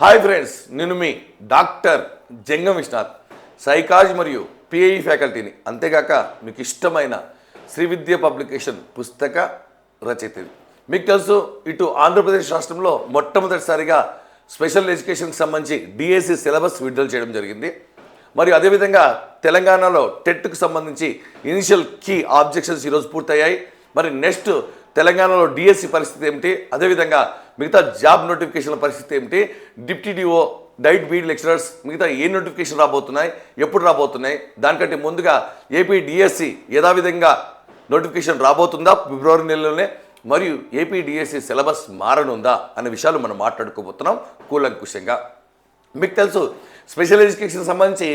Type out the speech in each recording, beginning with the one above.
Hi friends, నేను మీ doctor జంగం Vishwanath, psychology మరియు pi ఫ్యాకల్టీని, అంతేగాక మీకు ఇష్టమైన శ్రీ విద్య పబ్లికేషన్ పుస్తక రచయితని. మీకు తెలుసు, ఇటు ఆంధ్రప్రదేశ్ రాష్ట్రంలో మొట్టమొదటిసారిగా స్పెషల్ ఎడ్యుకేషన్కి సంబంధించి డిఎస్సి సిలబస్ విడుదల చేయడం జరిగింది. మరియు అదేవిధంగా తెలంగాణలో టెట్కు సంబంధించి ఇనిషియల్ కీ ఆబ్జెక్షన్స్ ఈరోజు పూర్తయ్యాయి. మరి నెక్స్ట్ తెలంగాణలో డిఎస్సి పరిస్థితి ఏమిటి, అదేవిధంగా మిగతా జాబ్ నోటిఫికేషన్ల పరిస్థితి ఏమిటి, deputy DO, diet bead lecturers మిగతా ఏ నోటిఫికేషన్ రాబోతున్నాయి, ఎప్పుడు రాబోతున్నాయి, దానికంటే ముందుగా ఏపీ డిఎస్సి యథావిధంగా నోటిఫికేషన్ రాబోతుందా ఫిబ్రవరి నెలలోనే, మరియు ఏపీ డిఎస్సి సిలబస్ మారనుందా అనే విషయాలు మనం మాట్లాడుకోబోతున్నాం కూలంకుషంగా. మీకు తెలుసు, స్పెషల్ ఎడ్యుకేషన్ సంబంధించి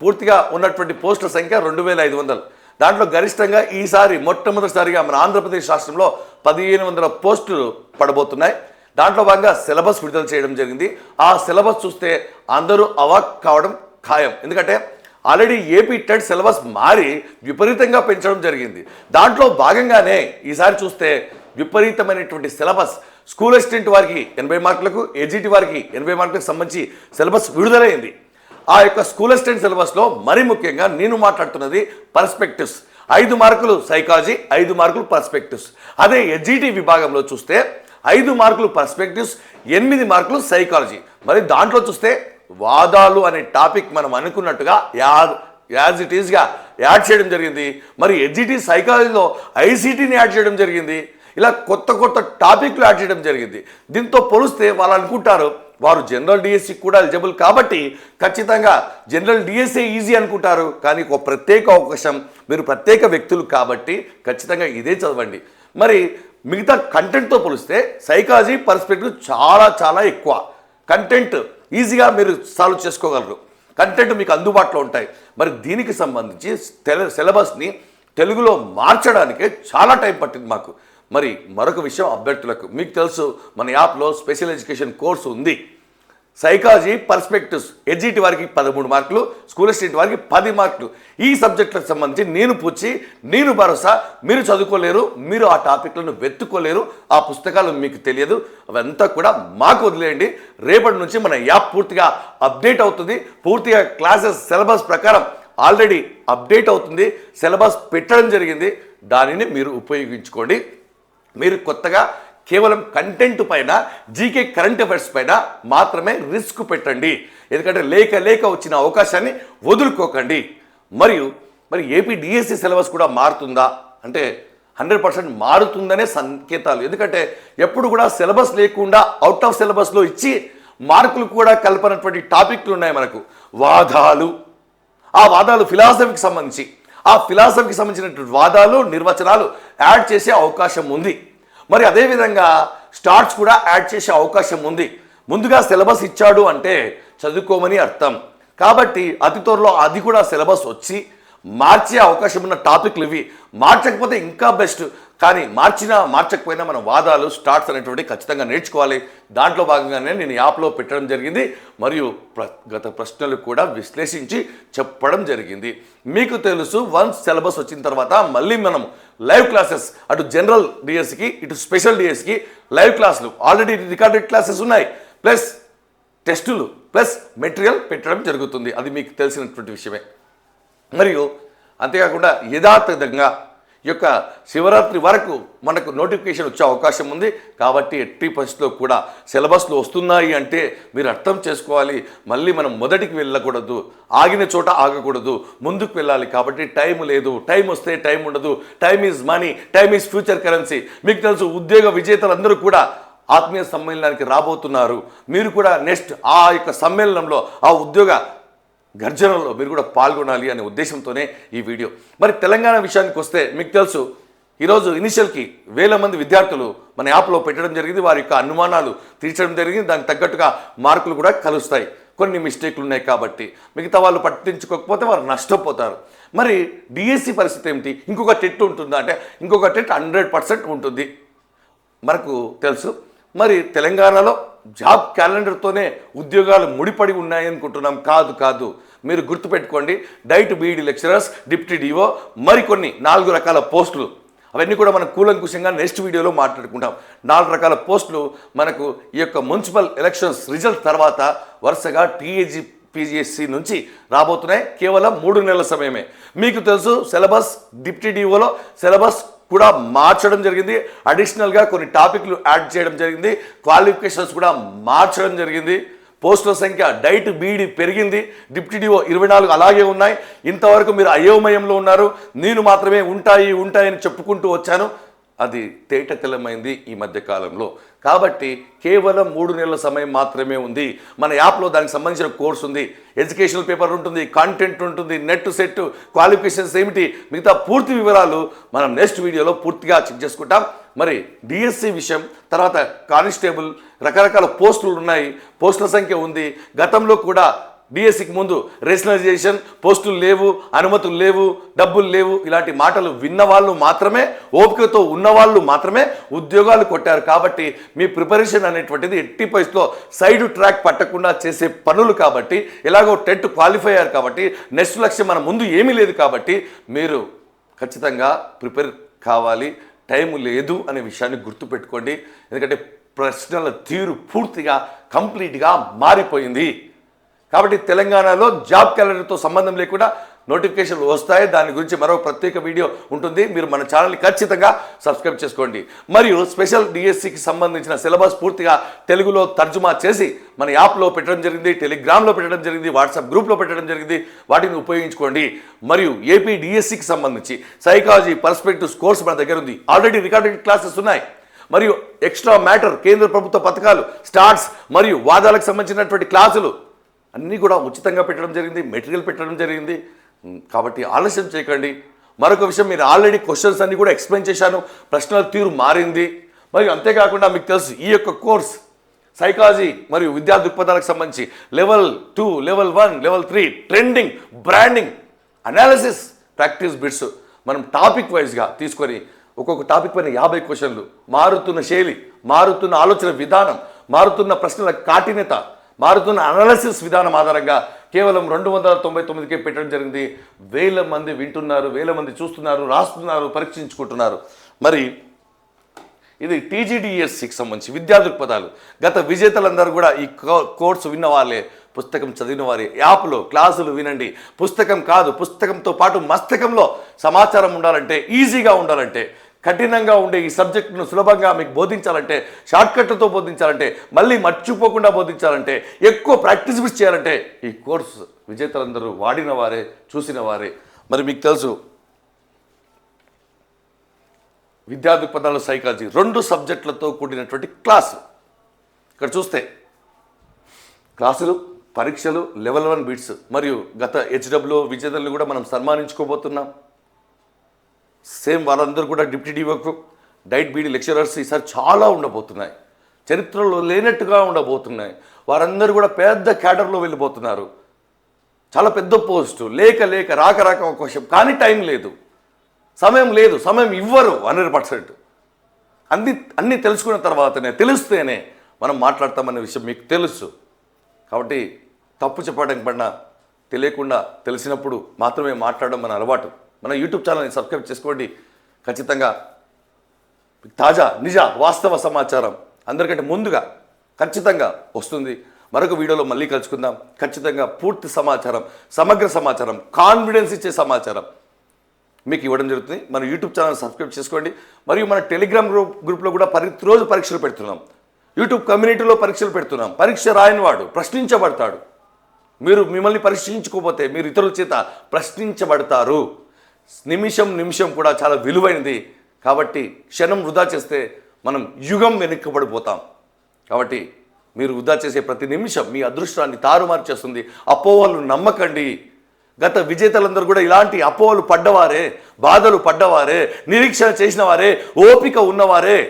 పూర్తిగా ఉన్నటువంటి పోస్టుల సంఖ్య 2500. దాంట్లో గరిష్టంగా ఈసారి మొట్టమొదటిసారిగా మన ఆంధ్రప్రదేశ్ రాష్ట్రంలో 1500 పోస్టులు పడబోతున్నాయి. దాంట్లో భాగంగా సిలబస్ విడుదల చేయడం జరిగింది. ఆ సిలబస్ చూస్తే అందరూ అవాక్ కావడం ఖాయం. ఎందుకంటే ఆల్రెడీ ఏపీ టెట్ సిలబస్ మారి విపరీతంగా పెంచడం జరిగింది. దాంట్లో భాగంగానే ఈసారి చూస్తే విపరీతమైనటువంటి సిలబస్, స్కూల్ అసిస్టెంట్ వారికి 80 మార్కులకు, ఎజిటి వారికి 80 మార్కులకు సంబంధించి సిలబస్ విడుదలైంది. ఆ యొక్క స్కూల్ అసిస్టెంట్ సిలబస్లో మరీ ముఖ్యంగా నేను మాట్లాడుతున్నది పర్స్పెక్టివ్స్. 5 మార్కులు సైకాలజీ, 5 మార్కులు పర్స్పెక్టివ్స్. అదే ఎజిటి విభాగంలో చూస్తే 5 మార్కులు పర్స్పెక్టివ్స్, 8 మార్కులు సైకాలజీ. మరి దాంట్లో చూస్తే వాదాలు అనే టాపిక్ మనం అనుకున్నట్టుగా యాజ్ ఇట్ ఈస్గా యాడ్ చేయడం జరిగింది. మరి ఎజిటి సైకాలజీలో ఐసీటీని యాడ్ చేయడం జరిగింది. ఇలా కొత్త కొత్త టాపిక్లు యాడ్ చేయడం జరిగింది. దీంతో పోలిస్తే వాళ్ళు అనుకుంటారు వారు జనరల్ డిఎస్సి కూడా ఎలిజిబుల్ కాబట్టి ఖచ్చితంగా జనరల్ డిఎస్సి ఈజీ అనుకుంటారు. కానీ ఒక ప్రత్యేక అవకాశం, మీరు ప్రత్యేక వ్యక్తులు కాబట్టి ఖచ్చితంగా ఇదే చదవండి. మరి మిగతా కంటెంట్తో పోలిస్తే సైకాలజీ పర్స్పెక్టివ్ చాలా చాలా ఎక్కువ. కంటెంట్ ఈజీగా మీరు సాల్వ్ చేసుకోగలరు, కంటెంట్ మీకు అందుబాటులో ఉంటాయి. మరి దీనికి సంబంధించి సిలబస్ని తెలుగులో మార్చడానికే చాలా టైం పట్టింది మాకు. మరి మరొక విషయం అభ్యర్థులకు, మీకు తెలుసు మన యాప్లో స్పెషల్ ఎడ్యుకేషన్ కోర్సు ఉంది. సైకాలజీ పర్స్పెక్టివ్స్ ఎజిటి వారికి 13 మార్కులు, స్కూల్ అసిస్టెంట్ వారికి 10 మార్కులు. ఈ సబ్జెక్టులకు సంబంధించి నేను పూచి, నేను భరోసా, మీరు చదువుకోలేరు, మీరు ఆ టాపిక్లను వెతుక్కోలేరు, ఆ పుస్తకాలు మీకు తెలియదు, అవంతా కూడా మాకు వదిలేయండి. రేపటి నుంచి మన యాప్ పూర్తిగా అప్డేట్ అవుతుంది. పూర్తిగా క్లాసెస్ సిలబస్ ప్రకారం ఆల్రెడీ అప్డేట్ అవుతుంది. సిలబస్ పెట్టడం జరిగింది, దానిని మీరు ఉపయోగించుకోండి. మీరు కొత్తగా కేవలం కంటెంట్ పైన, జీకే కరెంట్ అఫైర్స్ పైన మాత్రమే రిస్క్ పెట్టండి. ఎందుకంటే లేక వచ్చిన అవకాశాన్ని వదులుకోకండి. మరి ఏపీ డిఎస్సి సిలబస్ కూడా మారుతుందా అంటే 100% మారుతుందనే సంకేతాలు. ఎందుకంటే ఎప్పుడు కూడా సిలబస్ లేకుండా అవుట్ ఆఫ్ సిలబస్లో ఇచ్చి మార్కులు కూడా కలపనటువంటి టాపిక్లు ఉన్నాయి మనకు. వాదాలు, ఆ వాదాలు ఫిలాసఫీకి సంబంధించి, ఆ ఫిలాసఫీకి సంబంధించినటువంటి వాదాలు, నిర్వచనాలు యాడ్ చేసే అవకాశం ఉంది. మరి అదేవిధంగా స్టార్ట్స్ కూడా యాడ్ చేసే అవకాశం ఉంది. ముందుగా సిలబస్ ఇచ్చాడు అంటే చదువుకోమని అర్థం. కాబట్టి అతి త్వరలో అది కూడా సిలబస్ వచ్చి మార్చే అవకాశం ఉన్న టాపిక్లు ఇవి. మార్చకపోతే ఇంకా బెస్ట్, కానీ మార్చకపోయినా మనం వాదాలు, స్టార్ట్స్ అనేటువంటి ఖచ్చితంగా నేర్చుకోవాలి. దాంట్లో భాగంగానే నేను యాప్లో పెట్టడం జరిగింది. మరియు గత ప్రశ్నలు కూడా విశ్లేషించి చెప్పడం జరిగింది. మీకు తెలుసు, వన్స్ సిలబస్ వచ్చిన తర్వాత మళ్ళీ మనం లైవ్ క్లాసెస్, అటు జనరల్ డిఎస్సికి, ఇటు స్పెషల్ డిఎస్సికి లైవ్ క్లాసులు, ఆల్రెడీ రికార్డెడ్ క్లాసెస్ ఉన్నాయి, ప్లస్ టెస్టులు, ప్లస్ మెటీరియల్ పెట్టడం జరుగుతుంది. అది మీకు తెలిసినటువంటి విషయమే. మరియు అంతేకాకుండా యథాతథంగా ఈ యొక్క శివరాత్రి వరకు మనకు నోటిఫికేషన్ వచ్చే అవకాశం ఉంది. కాబట్టి ఎట్టి పరిస్థితుల్లో కూడా సిలబస్లో వస్తున్నాయి అంటే మీరు అర్థం చేసుకోవాలి. మళ్ళీ మనం మొదటికి వెళ్ళకూడదు, ఆగిన చోట ఆగకూడదు, ముందుకు వెళ్ళాలి. కాబట్టి టైం లేదు, టైం వస్తే టైం ఉండదు. Time is money, time is future currency. మీకు తెలుసు, ఉద్యోగ విజేతలందరూ కూడా ఆత్మీయ సమ్మేళనానికి రాబోతున్నారు. మీరు కూడా నెక్స్ట్ ఆ యొక్క సమ్మేళనంలో, ఆ ఉద్యోగ గర్జనలో మీరు కూడా పాల్గొనాలి అనే ఉద్దేశంతోనే ఈ వీడియో. మరి తెలంగాణ విషయానికి వస్తే మీకు తెలుసు, ఈరోజు ఇనిషియల్కి 1000 మంది విద్యార్థులు మన యాప్లో పెట్టడం జరిగింది. వారి యొక్క అనుమానాలు తీర్చడం జరిగింది. దానికి తగ్గట్టుగా మార్కులు కూడా కలుస్తాయి. కొన్ని మిస్టేక్లు ఉన్నాయి కాబట్టి మిగతా వాళ్ళు పట్టించుకోకపోతే వారు నష్టపోతారు. మరి డిఎస్సి పరిస్థితి ఏమిటి? ఇంకొక టెట్ ఉంటుందా అంటే ఇంకొక టెట్ 100% ఉంటుంది మనకు తెలుసు. మరి తెలంగాణలో జాబ్ క్యాలెండర్తోనే ఉద్యోగాలు ముడిపడి ఉన్నాయనుకుంటున్నాం. కాదు. మీరు గుర్తుపెట్టుకోండి, DIET BEd lecturers, deputy DEO, మరికొన్ని 4 రకాల పోస్టులు అవన్నీ కూడా మనం కూలంకుషంగా నెక్స్ట్ వీడియోలో మాట్లాడుకుంటాం. 4 రకాల పోస్టులు మనకు ఈ యొక్క మున్సిపల్ ఎలక్షన్స్ రిజల్ట్ తర్వాత వరుసగా టీఏజీ పీజీఎస్సీ నుంచి రాబోతున్నాయి. కేవలం 3 నెలల సమయమే. మీకు తెలుసు సిలబస్ డిప్యూటీ డిఓలో సిలబస్ కూడా మార్చడం జరిగింది. అడిషనల్గా కొన్ని టాపిక్లు యాడ్ చేయడం జరిగింది. క్వాలిఫికేషన్స్ కూడా మార్చడం జరిగింది. పోస్టుల సంఖ్య డైట్ బీడీ పెరిగింది. డిప్యూటీ డిఓ 24 అలాగే ఉన్నాయి. ఇంతవరకు మీరు అయోమయంలో ఉన్నారు. నేను మాత్రమే ఉంటాయని చెప్పుకుంటూ వచ్చాను. అది తేటతెల్లమైంది ఈ మధ్య కాలంలో. కాబట్టి కేవలం 3 నెలల సమయం మాత్రమే ఉంది. మన యాప్లో దానికి సంబంధించిన కోర్స్ ఉంది, ఎడ్యుకేషనల్ పేపర్ ఉంటుంది, కంటెంట్ ఉంటుంది, నెట్ సెట్, క్వాలిఫికేషన్స్ ఏమిటి, మిగతా పూర్తి వివరాలు మనం నెక్స్ట్ వీడియోలో పూర్తిగా చెక్ చేసుకుంటాం. మరి డిఎస్సి విషయం, తర్వాత కానిస్టేబుల్, రకరకాల పోస్టులు ఉన్నాయి, పోస్టుల సంఖ్య ఉంది. గతంలో కూడా డిఎస్సికి ముందు రేషనలైజేషన్, పోస్టులు లేవు, అనుమతులు లేవు, డబ్బులు లేవు, ఇలాంటి మాటలు విన్నవాళ్ళు మాత్రమే, ఓపికతో ఉన్నవాళ్ళు మాత్రమే ఉద్యోగాలు కొట్టారు. కాబట్టి మీ ప్రిపరేషన్ అనేటువంటిది ఎట్టి పరిస్థితిలో సైడ్ ట్రాక్ పట్టకుండా చేసే పనులు. కాబట్టి ఎలాగో టెట్ క్వాలిఫై అయ్యారు కాబట్టి నెక్స్ట్ లక్ష్యం మన ముందు ఏమీ లేదు. కాబట్టి మీరు ఖచ్చితంగా ప్రిపేర్ కావాలి. టైం లేదు అనే విషయాన్ని గుర్తుపెట్టుకోండి. ఎందుకంటే ప్రశ్నల తీరు పూర్తిగా కంప్లీట్గా మారిపోయింది. కాబట్టి తెలంగాణలో జాబ్ క్యాలెండర్తో సంబంధం లేకుండా నోటిఫికేషన్లు వస్తాయి. దాని గురించి మరో ప్రత్యేక వీడియో ఉంటుంది. మీరు మన ఛానల్ని ఖచ్చితంగా సబ్స్క్రైబ్ చేసుకోండి. మరియు స్పెషల్ డిఎస్సికి సంబంధించిన సిలబస్ పూర్తిగా తెలుగులో తర్జుమా చేసి మన యాప్లో పెట్టడం జరిగింది, టెలిగ్రామ్లో పెట్టడం జరిగింది, వాట్సాప్ గ్రూప్లో పెట్టడం జరిగింది. వాటిని ఉపయోగించుకోండి. మరియు ఏపీ డిఎస్సికి సంబంధించి సైకాలజీ పర్స్పెక్టివ్స్ కోర్స్ మన దగ్గర ఉంది. ఆల్రెడీ రికార్డెడ్ క్లాసెస్ ఉన్నాయి. మరియు ఎక్స్ట్రా మ్యాటర్, కేంద్ర ప్రభుత్వ పథకాలు, స్టార్ట్స్ మరియు వాదాలకు సంబంధించినటువంటి క్లాసులు అన్నీ కూడా ఉచితంగా పెట్టడం జరిగింది, మెటీరియల్ పెట్టడం జరిగింది. కాబట్టి ఆలస్యం చేయకండి. మరొక విషయం, మీరు ఆల్రెడీ క్వశ్చన్స్ అన్నీ కూడా ఎక్స్ప్లెయిన్ చేశాను. ప్రశ్నల తీరు మారింది. మరియు అంతేకాకుండా మీకు తెలుసు ఈ యొక్క కోర్స్ సైకాలజీ మరియు విద్యా దృక్పథాలకు సంబంధించి level 2, level 1, level 3 trending, branding, analysis, practice bits మనం టాపిక్ వైజ్గా తీసుకొని ఒక్కొక్క టాపిక్ పైన 50 క్వశ్చన్లు, మారుతున్న శైలి, మారుతున్న ఆలోచన విధానం, మారుతున్న ప్రశ్నల కాఠిన్యత, మారుతున్న అనాలిసిస్ విధానం ఆధారంగా కేవలం 299కే పెట్టడం జరిగింది. 1000 మంది వింటున్నారు, 1000 మంది చూస్తున్నారు, రాస్తున్నారు, పరీక్షించుకుంటున్నారు. మరి ఇది టీజీడిఎస్సికి సంబంధించి విద్యా దృక్పథాలు. గత విజేతలందరూ కూడా ఈ కోర్సు విన్న వాళ్ళే, పుస్తకం చదివిన వారి. యాప్లో క్లాసులు వినండి. పుస్తకం కాదు, పుస్తకంతో పాటు మస్తకంలో సమాచారం ఉండాలంటే, ఈజీగా ఉండాలంటే, కఠినంగా ఉండే ఈ సబ్జెక్టును సులభంగా మీకు బోధించాలంటే, షార్ట్కట్లతో బోధించాలంటే, మళ్ళీ మర్చిపోకుండా బోధించాలంటే, ఎక్కువ ప్రాక్టీస్ బిట్స్ చేయాలంటే ఈ కోర్సు విజేతలందరూ వాడిన వారే, చూసిన వారే. మరి మీకు తెలుసు విద్యా దృక్పథాలు సైకాలజీ 2 సబ్జెక్టులతో కూడినటువంటి క్లాసు. ఇక్కడ చూస్తే క్లాసులు, పరీక్షలు, లెవెల్ 1 బిట్స్, మరియు గత హెచ్డబ్ల్యూ విజేతలను కూడా మనం సన్మానించుకోబోతున్నాం. సేమ్ వాళ్ళందరూ కూడా డిప్యూటీ డిఓకు, డైట్ బీడీ లెక్చరర్స్ ఈసారి చాలా ఉండబోతున్నాయి. చరిత్రలో లేనట్టుగా ఉండబోతున్నాయి. వారందరూ కూడా పెద్ద క్యాడర్లో వెళ్ళిపోతున్నారు. చాలా పెద్ద పోస్టు, లేక రాక అవకాశం. కానీ టైం లేదు, సమయం లేదు, సమయం ఇవ్వరు 100%. అన్నీ తెలుసుకున్న తర్వాతనే, తెలిస్తేనే మనం మాట్లాడతామనే విషయం మీకు తెలుసు. కాబట్టి తప్పు చెప్పడం కన్నా తెలియకుండా తెలిసినప్పుడు మాత్రమే మాట్లాడడం మన అలవాటు. మన యూట్యూబ్ ఛానల్ని సబ్స్క్రైబ్ చేసుకోండి. ఖచ్చితంగా తాజా, నిజ, వాస్తవ సమాచారం అందరికంటే ముందుగా ఖచ్చితంగా వస్తుంది. మరొక వీడియోలో మళ్ళీ కలుసుకుందాం. ఖచ్చితంగా పూర్తి సమాచారం, సమగ్ర సమాచారం, కాన్ఫిడెన్స్ ఇచ్చే సమాచారం మీకు ఇవ్వడం జరుగుతుంది. మన యూట్యూబ్ ఛానల్ సబ్స్క్రైబ్ చేసుకోండి. మరియు మన టెలిగ్రామ్ గ్రూప్లో కూడా ప్రతిరోజు పరీక్షలు పెడుతున్నాం. యూట్యూబ్ కమ్యూనిటీలో పరీక్షలు పెడుతున్నాం. పరీక్ష రాయని వాడు ప్రశ్నించబడతాడు. మిమ్మల్ని పరీక్షించుకోకపోతే మీరు ఇతరుల చేత ప్రశ్నించబడతారు. నిమిషం కూడా చాలా విలువైనది. కాబట్టి క్షణం వృధా చేస్తే మనం యుగం వెనక్కబడిపోతాం. కాబట్టి మీరు వృధా చేసే ప్రతి నిమిషం మీ అదృష్టాన్ని తారుమారు చేస్తుంది. అపోహలు నమ్మకండి. గత విజేతలందరూ కూడా ఇలాంటి అపోహలు పడ్డవారే, బాధలు పడ్డవారే, నిరీక్షణ చేసిన వారే, ఓపిక ఉన్నవారే.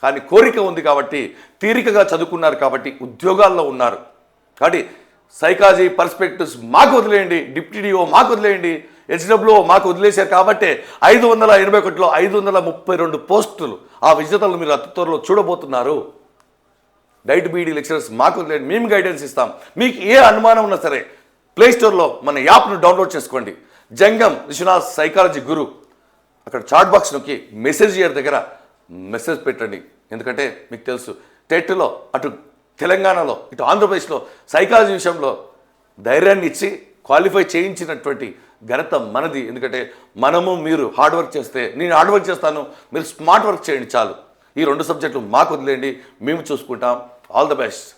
కానీ కోరిక ఉంది కాబట్టి, తీరికగా చదువుకున్నారు కాబట్టి ఉద్యోగాల్లో ఉన్నారు. కాబట్టి సైకాలజీ పర్స్పెక్టివ్స్ మాకు వదిలేయండి, డిప్యూటీ డిఓ మాకు వదిలేయండి, హెచ్డబ్ల్యూ మాకు వదిలేశారు. కాబట్టి 581లో 532 పోస్టులు ఆ విజేతలు మీరు అతి త్వరలో చూడబోతున్నారు. డైట్ బీడీ లెక్చరర్స్ మాకు వదిలేయండి, మేము గైడెన్స్ ఇస్తాం. మీకు ఏ అనుమానం ఉన్నా సరే ప్లేస్టోర్లో మన యాప్ను డౌన్లోడ్ చేసుకోండి. జంగం విశ్వనాథ్ సైకాలజీ గురు అక్కడ చాట్ బాక్స్ నొక్కి మెసేజ్ ఇయర్ దగ్గర మెసేజ్ పెట్టండి. ఎందుకంటే మీకు తెలుసు టెట్లో అటు తెలంగాణలో ఇటు ఆంధ్రప్రదేశ్లో సైకాలజీ విషయంలో ధైర్యాన్ని ఇచ్చి క్వాలిఫై చేయించినటువంటి ఘనత మనది. ఎందుకంటే మనము మీరు హార్డ్ వర్క్ చేస్తే, నేను హార్డ్ వర్క్ చేస్తాను, మీరు స్మార్ట్ వర్క్ చేయండి చాలు. ఈ 2 సబ్జెక్టులు మాకు వదిలేయండి, మేము చూసుకుంటాం. All the best.